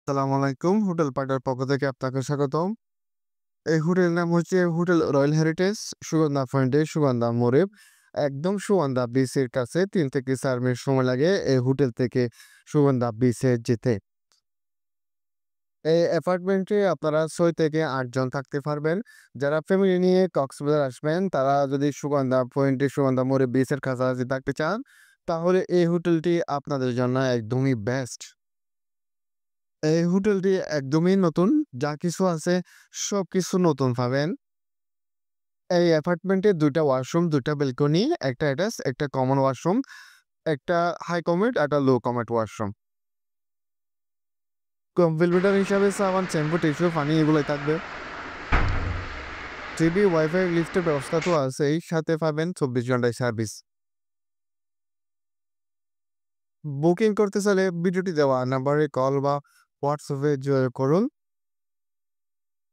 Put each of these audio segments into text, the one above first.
আসসালামু আলাইকুম। Hotel partner পক্ষ থেকে আপনাকে স্বাগতম। এই হোটেলের নাম হচ্ছে হোটেল রয়্যাল হেরিটেজ সুগন্ধা পয়েন্টে সুগন্ধা মোড়ে। একদম সুগন্ধা বিচের কাছে ৩ থেকে ৪ মিনিট সময় লাগে এই হোটেল থেকে সুগন্ধা বিচে যেতে। এই অ্যাপার্টমেন্টে আপনারা ৬ থেকে ৮ জন থাকতে পারবেন। যারা ফ্যামিলি নিয়ে কক্সবাজার আসবেন তারা যদি সুগন্ধা পয়েন্টে সুগন্ধা মোড়ে বিচের কাছাকাছি থাকতে চান, তাহলে এই হোটেলটি আপনাদের জন্য একদমই বেস্ট। এই হোটেলটি একদমই নতুন। যা কিছু আছে সবকিছু নতুন পাবেন। এই অ্যাপার্টমেন্টে ২ টা ওয়াশরুম, ২ টা ব্যালকনি, একটা অ্যাটাচ, একটা কমন ওয়াশরুম, একটা হাই কমোড, একটা লো কমোড ওয়াশরুম। কমপ্লিমেন্টারি হিসাবে সাবান, শ্যাম্পু, টিস্যু, পানি এগুলাই থাকবে। টিভি, ওয়াইফাই, লিফটের ব্যবস্থা তো আছেই। সাথে পাবেন ২৪ ঘন্টায় সার্ভিস। বুকিং করতে চাইলে ভিডিওটি দেওয়া নাম্বারে কল বা হোয়াটসঅ্যাপে যোগাযোগ করুন।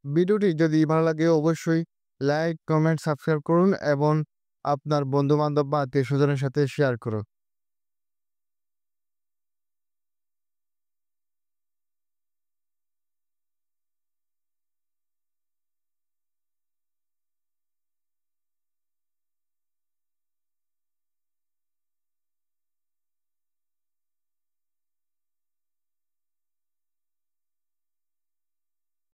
ভিডিওটি যদি ভালো লাগে অবশ্যই লাইক, কমেন্ট, সাবস্ক্রাইব করুন এবং আপনার বন্ধু-বান্ধব বা আত্মীয়স্বজনের সাথে শেয়ার করুন।